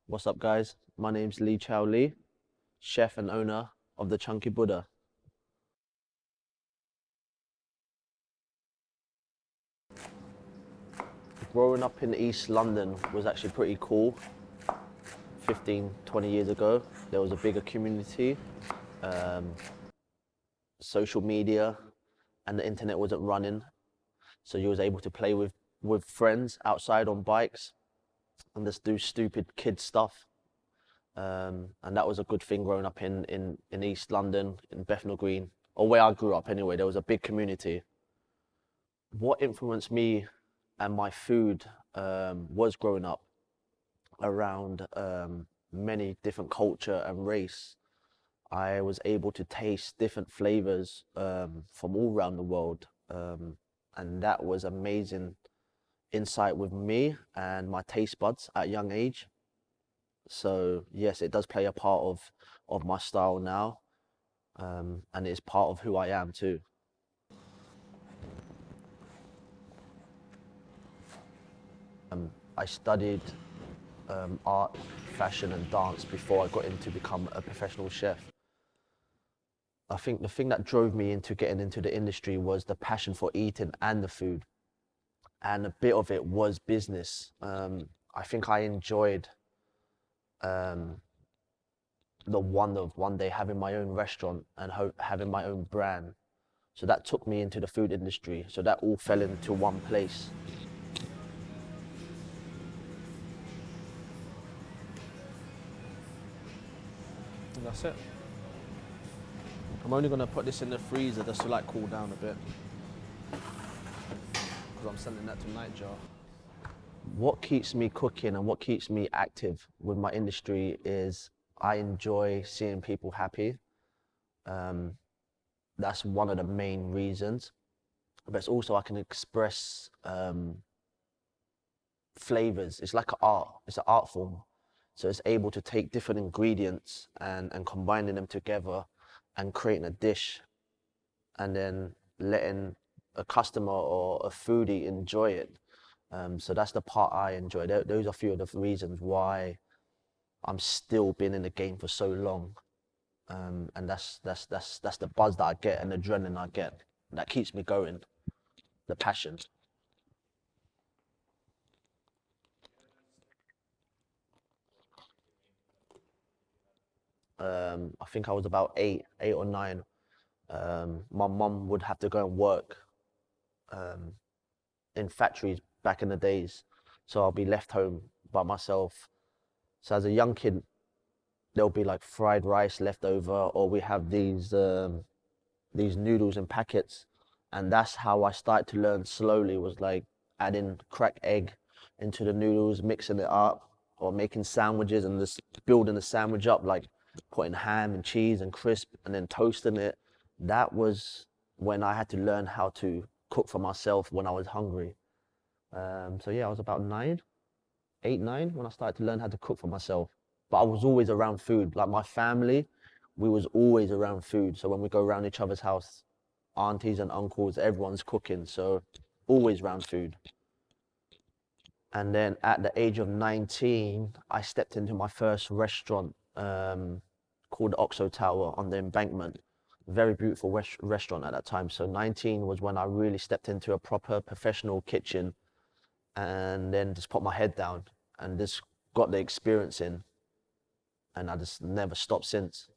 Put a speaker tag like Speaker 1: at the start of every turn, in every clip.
Speaker 1: What's up, guys? My name's Lee Chau, chef and owner of the Chunky Buddha. Growing up in East London was actually pretty cool. 15, 20 years ago, there was a bigger community. Um, Social media and the internet wasn't running, so you was able to play with friends outside on bikes and just do stupid kid stuff. And that was a good thing growing up in East London, in Bethnal Green, or where I grew up anyway. There was a big community. What influenced me and my food was growing up around many different culture and race. I was able to taste different flavors from all around the world, and that was amazing insight with me and my taste buds at a young age. So yes, it does play a part of my style now, and it's part of who I am too. I studied art, fashion, and dance before I got into become a professional chef. I think the thing that drove me into getting into the industry was the passion for eating and the food, and a bit of it was business. I think I enjoyed um, the wonder of one day having my own restaurant and having my own brand. So that took me into the food industry. So that all fell into one place. And that's it. I'm only gonna put this in the freezer just to like cool down a bit, because I'm sending that to Nightjar. What keeps me cooking and what keeps me active with my industry is I enjoy seeing people happy. Um, that's one of the main reasons. But it's also I can express flavors. It's like an art. It's an art form. So it's able to take different ingredients and combining them together and creating a dish, and then letting a customer or a foodie enjoy it. So that's the part I enjoy. Those are a few of the reasons why I'm still been in the game for so long. And that's the buzz that I get and the adrenaline I get that keeps me going, the passion. I think I was about eight or nine. My mum would have to go and work um, in factories back in the days, so I'll be left home by myself. So as a young kid, there'll be like fried rice left over, or we have these noodles in packets, and that's how I started to learn slowly. Was like adding cracked egg into the noodles, mixing it up, or making sandwiches and just building the sandwich up, like putting ham and cheese and crisp, and then toasting it. That was when I had to learn how to cook for myself when I was hungry. So yeah, I was about nine, eight, nine when I started to learn how to cook for myself. But I was always around food. Like my family, we was always around food. So when we go around each other's house, aunties and uncles, everyone's cooking. So always around food. And then at the age of 19, I stepped into my first restaurant called Oxo Tower on the Embankment. Very beautiful restaurant at that time. So 19 was when I really stepped into a proper professional kitchen, and then just put my head down and just got the experience in, and I just never stopped since.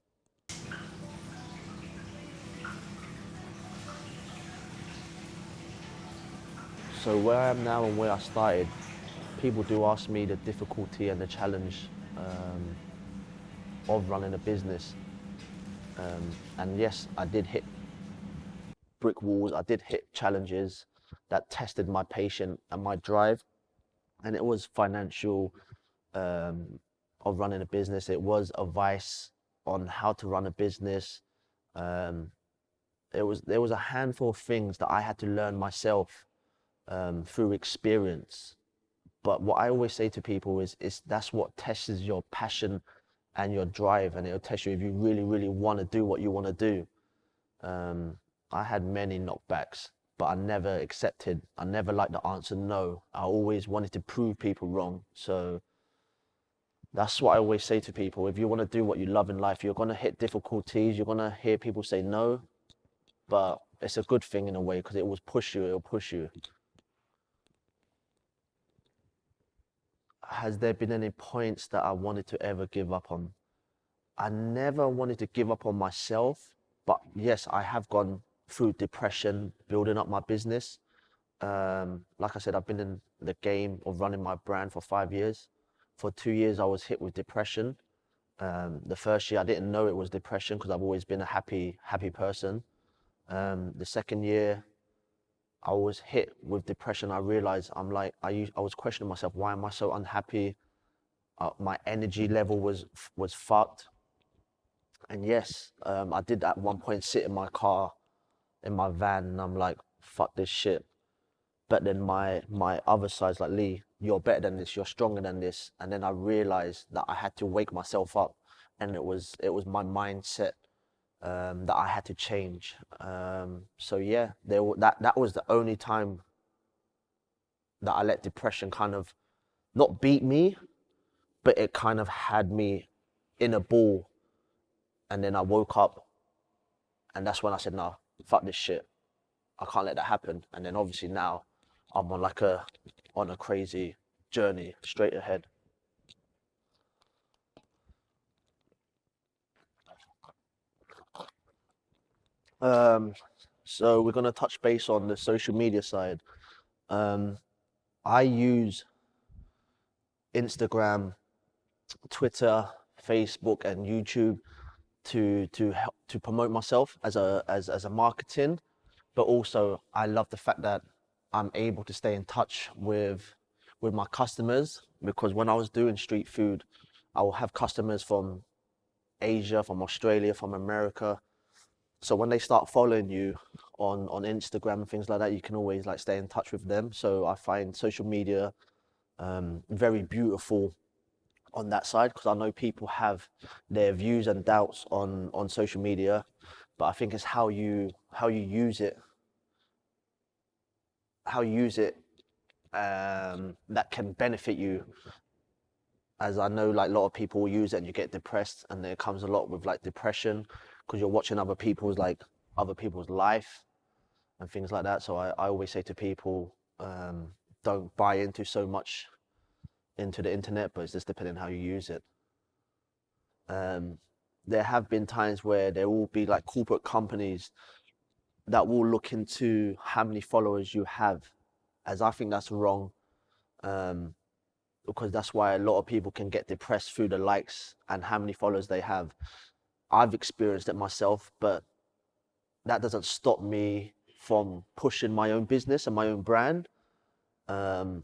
Speaker 1: So where I am now and where I started, people do ask me the difficulty and the challenge of running a business. And yes, I did hit brick walls, I did hit challenges that tested my patience and my drive. And it was financial of running a business. It was advice on how to run a business. Um, there was a handful of things that I had to learn myself through experience. But what I always say to people is that's what tests your passion and your drive, and it'll test you if you really, really want to do what you want to do. Um, I had many knockbacks, but I never accepted. I never liked the answer no. I always wanted to prove people wrong. So That's what I always say to people. If you want to do what you love in life, you're going to hit difficulties. You're going to hear people say no, but it's a good thing in a way because it will push you. It'll push you. Has there been any points that I wanted to ever give up on? I never wanted to give up on myself, but yes, I have gone through depression building up my business. Like I said, I've been in the game of running my brand for 5 years. For 2 years, I was hit with depression. The first year, I didn't know it was depression because I've always been a happy person. The second year, I was hit with depression. I realized I was questioning myself. Why am I so unhappy? My energy level was fucked. And yes, I did at one point sit in my car, in my van, and I'm like, fuck this shit. But then my other side's like, Lee, you're better than this, you're stronger than this. And then I realized that I had to wake myself up, and it was my mindset that I had to change. So yeah, that was the only time that I let depression kind of not beat me, but it kind of had me in a ball. And then I woke up, and that's when I said, no, fuck this shit. I can't let that happen. And then obviously now I'm on a crazy journey straight ahead. Um, so we're gonna touch base on the social media side. Um, I use Instagram, Twitter, Facebook, and YouTube to help to promote myself as a marketing, but also I love the fact that I'm able to stay in touch with my customers, because when I was doing street food, I will have customers from Asia, from Australia, from America. So when they start following you on Instagram and things like that, you can always like stay in touch with them. So I find social media very beautiful on that side, because I know people have their views and doubts on social media, but I think it's how you use it, how you use it that can benefit you. As I know, like a lot of people use it and you get depressed, and there comes a lot with like depression because you're watching other people's life and things like that. So I always say to people, don't buy into so much into the internet, but it's just depending on how you use it. Um, there have been times where there will be like corporate companies that will look into how many followers you have, as I think that's wrong. Um, because that's why a lot of people can get depressed through the likes and how many followers they have. I've experienced it myself, but that doesn't stop me from pushing my own business and my own brand. Um,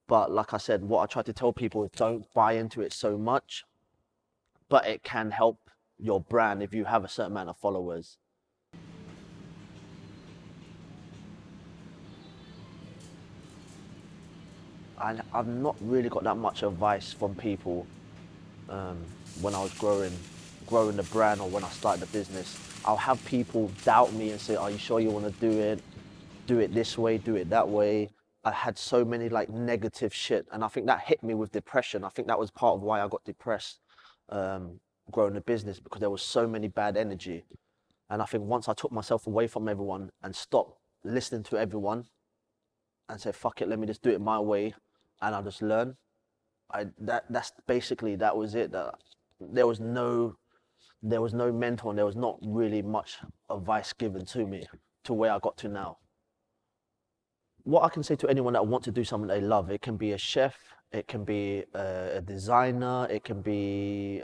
Speaker 1: but like I said, what I try to tell people is don't buy into it so much, but it can help your brand if you have a certain amount of followers. And I've not really got that much advice from people um, when I was growing the brand, or when I started the business. I'll have people doubt me and say, "Are you sure you want to do it? Do it this way, do it that way." I had so many like negative shit, and I think that hit me with depression. I think that was part of why I got depressed um, growing the business, because there was so many bad energy. And I think once I took myself away from everyone and stopped listening to everyone and said, "Fuck it, let me just do it my way," and I'll just learn. That's basically that was it. That there was no mentor, and there was not really much advice given to me to where I got to now. What I can say to anyone that wants to do something they love, it can be a chef, it can be a designer, it can be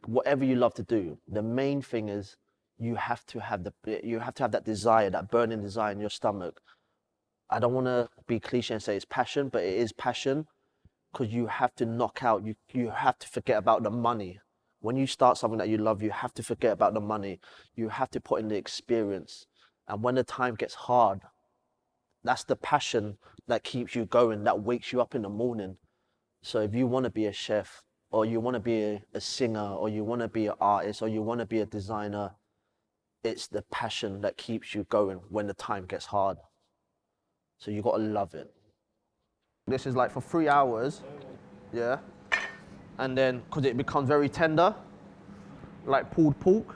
Speaker 1: whatever you love to do. The main thing is you have to have that desire, that burning desire in your stomach. I don't want to be cliche and say it's passion, but it is passion, because you have to knock out, you have to forget about the money. When you start something that you love, you have to forget about the money. You have to put in the experience. And when the time gets hard, that's the passion that keeps you going, that wakes you up in the morning. So if you want to be a chef, or you want to be a singer, or you want to be an artist, or you want to be a designer, it's the passion that keeps you going when the time gets hard. So you got to love it. This is like for 3 hours, yeah? And then, because it becomes very tender, like pulled pork,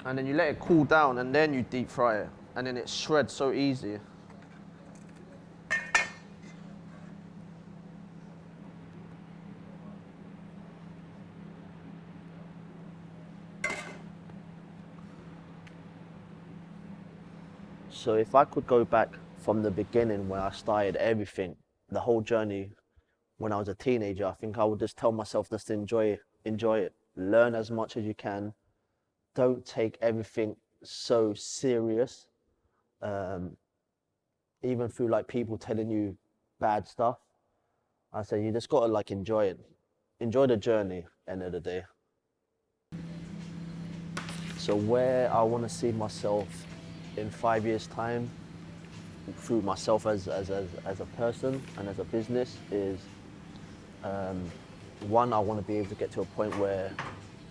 Speaker 1: and then you let it cool down and then you deep fry it. And then it shreds so easy. So if I could go back from the beginning when I started everything, the whole journey when I was a teenager, I think I would just tell myself just to enjoy it. Learn as much as you can. Don't take everything so serious. Even through like people telling you bad stuff, I say you just gotta like enjoy it. Enjoy the journey, end of the day. So where I wanna see myself in 5 years' time, through myself as a person and as a business is, one, I want to be able to get to a point where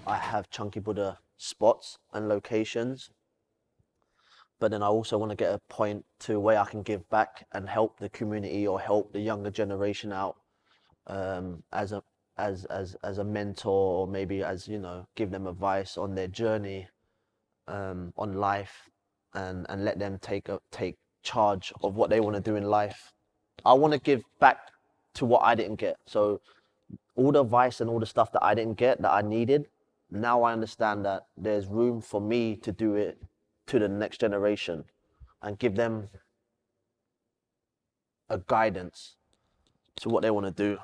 Speaker 1: I have Chunky Buddha spots and locations, but then I also want to get a point to where I can give back and help the community or help the younger generation out, as a mentor, or maybe as, you know, give them advice on their journey, on life, and let them take charge of what they want to do in life. I want to give back to what I didn't get. So all the advice and all the stuff that I didn't get, that I needed, now I understand that there's room for me to do it to the next generation and give them a guidance to what they want to do.